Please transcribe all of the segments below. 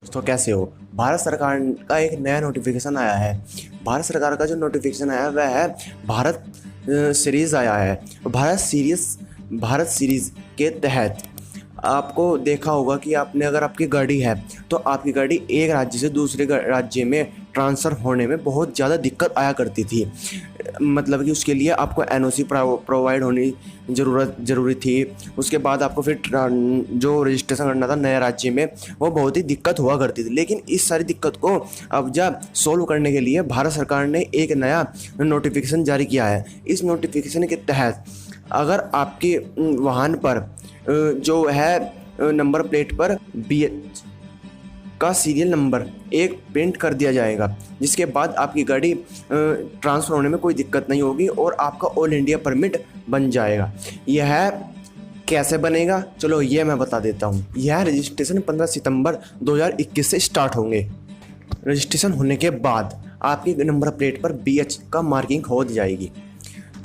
दोस्तों कैसे हो। भारत सरकार का एक नया नोटिफिकेशन आया है। भारत सरकार का जो नोटिफिकेशन आया है वह है भारत सीरीज़ आया है। भारत सीरीज़ के तहत आपको देखा होगा कि आपने अगर आपकी गाड़ी है तो आपकी गाड़ी एक राज्य से दूसरे राज्य में ट्रांसफ़र होने में बहुत ज़्यादा दिक्कत आया करती थी। मतलब कि उसके लिए आपको एनओसी प्रोवाइड होनी ज़रूरी थी। उसके बाद आपको फिर जो रजिस्ट्रेशन करना था नए राज्य में वो बहुत ही दिक्कत हुआ करती थी। लेकिन इस सारी दिक्कत को अब जब सॉल्व करने के लिए भारत सरकार ने एक नया नोटिफिकेशन जारी किया है। इस नोटिफिकेशन के तहत अगर आपके वाहन पर जो है नंबर प्लेट पर BH का सीरियल नंबर एक प्रिंट कर दिया जाएगा, जिसके बाद आपकी गाड़ी ट्रांसफ़र होने में कोई दिक्कत नहीं होगी और आपका ऑल इंडिया परमिट बन जाएगा। यह कैसे बनेगा, चलो ये मैं बता देता हूँ। यह रजिस्ट्रेशन 15 सितंबर 2021 से स्टार्ट होंगे। रजिस्ट्रेशन होने के बाद आपकी नंबर प्लेट पर BH का मार्किंग हो जाएगी।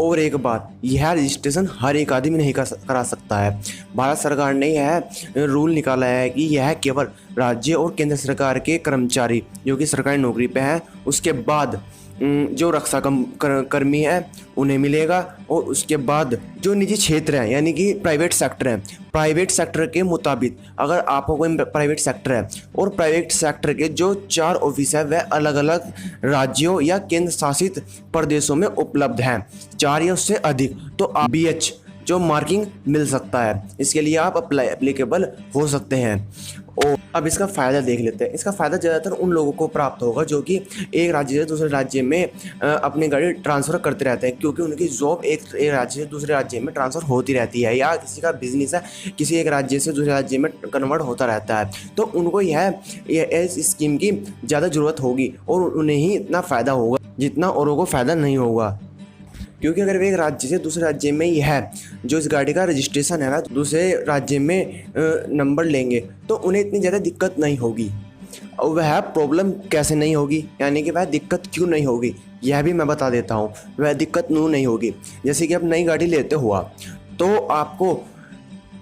और एक बात, यह रजिस्ट्रेशन हर एक आदमी नहीं करा सकता है। भारत सरकार ने यह रूल निकाला है कि यह केवल राज्य और केंद्र सरकार के कर्मचारी जो कि सरकारी नौकरी पे हैं, उसके बाद जो रक्षा कर्मी हैं उन्हें मिलेगा। और उसके बाद जो निजी क्षेत्र है यानी कि प्राइवेट सेक्टर है, प्राइवेट सेक्टर के मुताबिक अगर आपको कोई प्राइवेट सेक्टर है और प्राइवेट सेक्टर के जो 4 ऑफिस है वह अलग अलग राज्यों या केंद्र शासित प्रदेशों में उपलब्ध हैं, 4 या उससे अधिक, तो BH जो मार्किंग मिल सकता है। इसके लिए आप एप्लीकेबल हो सकते हैं। और अब इसका फ़ायदा देख लेते हैं। इसका फ़ायदा ज़्यादातर उन लोगों को प्राप्त होगा जो कि एक राज्य से दूसरे राज्य में अपनी गाड़ी ट्रांसफ़र करते रहते हैं, क्योंकि उनकी जॉब एक राज्य से दूसरे राज्य में ट्रांसफ़र होती रहती है, या किसी का बिजनेस है किसी एक राज्य से दूसरे राज्य में कन्वर्ट होता रहता है। तो उनको यह इस स्कीम की ज़्यादा ज़रूरत होगी और उन्हें ही इतना फ़ायदा होगा जितना औरों को फ़ायदा नहीं होगा। क्योंकि अगर वे एक राज्य से दूसरे राज्य में ही है जो इस गाड़ी का रजिस्ट्रेशन है ना दूसरे राज्य में नंबर लेंगे तो उन्हें इतनी ज़्यादा दिक्कत नहीं होगी। और वह प्रॉब्लम कैसे नहीं होगी, यानी कि वह दिक्कत क्यों नहीं होगी यह भी मैं बता देता हूँ। वह दिक्कत क्यों नहीं होगी, जैसे कि आप नई गाड़ी लेते हुआ तो आपको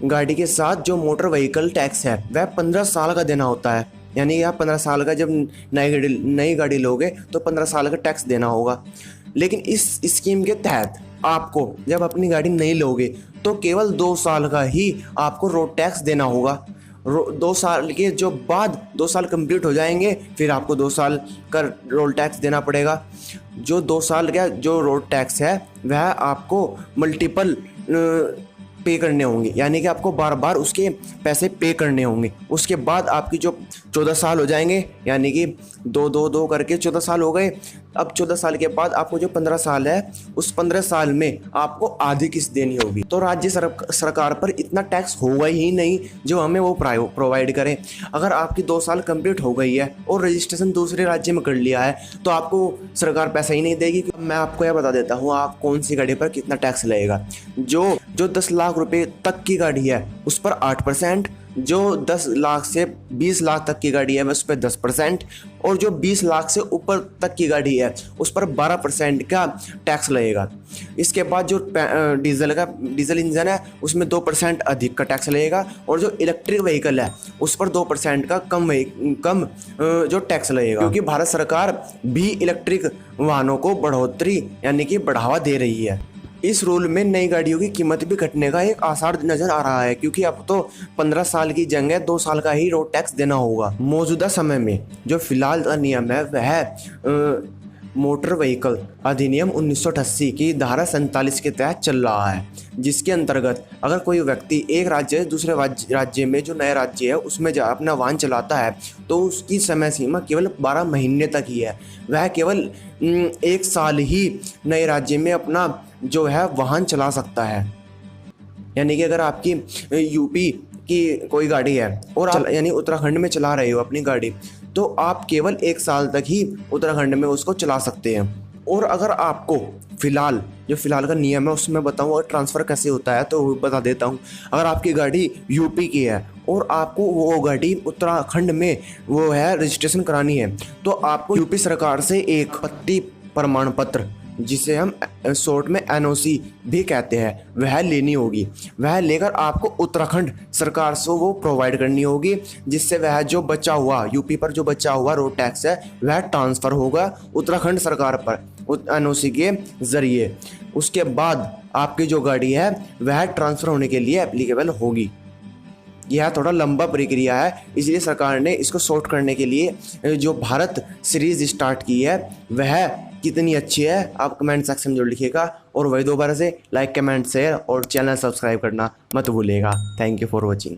गाड़ी के साथ जो मोटर व्हीकल टैक्स है वह 15 साल का देना होता है। यानी कि आप 15 साल का जब नई गाड़ी लोगे तो 15 साल का टैक्स देना होगा। लेकिन इस स्कीम के तहत आपको जब अपनी गाड़ी नहीं लोगे तो केवल 2 साल का ही आपको रोड टैक्स देना होगा। 2 साल के जो बाद 2 साल कंप्लीट हो जाएंगे फिर आपको 2 साल का रोड टैक्स देना पड़ेगा। जो 2 साल का जो रोड टैक्स है वह आपको मल्टीपल पे करने होंगे, यानी कि आपको बार बार उसके पैसे पे करने होंगे। उसके बाद आपकी जो 14 साल हो जाएंगे, यानी कि 2 करके 14 साल हो गए। अब 14 साल के बाद आपको जो 15 साल है उस 15 साल में आपको आधी किस्त देनी होगी। तो राज्य सरकार पर इतना टैक्स होगा ही नहीं जो हमें वो प्रोवाइड करें। अगर आपकी 2 साल कंप्लीट हो गई है और रजिस्ट्रेशन दूसरे राज्य में कर लिया है तो आपको सरकार पैसा ही नहीं देगी। मैं आपको यह बता देता हूँ आप कौन सी गाड़ी पर कितना टैक्स लगेगा। जो 10 लाख रुपए तक की गाड़ी है उस पर 8%, जो 10 लाख से 20 लाख तक की गाड़ी है उस पर 10%, और जो 20 लाख से ऊपर तक की गाड़ी है उस पर 12% का टैक्स लगेगा। इसके बाद जो डीजल इंजन है उसमें 2% अधिक का टैक्स लगेगा, और जो इलेक्ट्रिक व्हीकल है उस पर 2% का कम जो टैक्स लगेगा, क्योंकि भारत सरकार भी इलेक्ट्रिक वाहनों को बढ़ोतरी यानी कि बढ़ावा दे रही है। इस रूल में नई गाड़ियों की कीमत भी घटने का एक आसार नजर आ रहा है, क्योंकि अब तो 15 साल की जगह 2 साल का ही रोड टैक्स देना होगा। मौजूदा समय में जो फिलहाल का नियम है वह मोटर व्हीकल अधिनियम 1988 की धारा 47 के तहत चल रहा है, जिसके अंतर्गत अगर कोई व्यक्ति एक राज्य से दूसरे राज्य में जो नया राज्य है उसमें अपना वाहन चलाता है तो उसकी समय सीमा केवल 12 महीने तक ही है। वह केवल 1 साल ही नए राज्य में अपना जो है वाहन चला सकता है। यानी कि अगर आपकी यूपी की कोई गाड़ी है और आप यानी उत्तराखंड में चला रहे हो अपनी गाड़ी तो आप केवल 1 साल तक ही उत्तराखंड में उसको चला सकते हैं। और अगर आपको फिलहाल का नियम है उसमें बताऊँ और ट्रांसफ़र कैसे होता है तो बता देता हूँ। अगर आपकी गाड़ी यूपी की है और आपको वो गाड़ी उत्तराखंड में वो है रजिस्ट्रेशन करानी है तो आपको यूपी सरकार से एक आपत्ति प्रमाण पत्र जिसे हम शॉर्ट में एनओसी भी कहते हैं, वह लेनी होगी। वह लेकर आपको उत्तराखंड सरकार से वो प्रोवाइड करनी होगी, जिससे वह जो बचा हुआ यूपी पर जो बचा हुआ रोड टैक्स है वह ट्रांसफ़र होगा उत्तराखंड सरकार पर एनओसी के ज़रिए। उसके बाद आपकी जो गाड़ी है वह ट्रांसफ़र होने के लिए एप्लीकेबल होगी। यह थोड़ा लंबा प्रक्रिया है, इसलिए सरकार ने इसको शॉर्ट करने के लिए जो भारत सीरीज़ स्टार्ट की है वह कितनी अच्छी है आप कमेंट सेक्शन में जरूर लिखिएगा। और वही दोबारा से लाइक, कमेंट, शेयर और चैनल सब्सक्राइब करना मत भूलिएगा। Thank you for watching.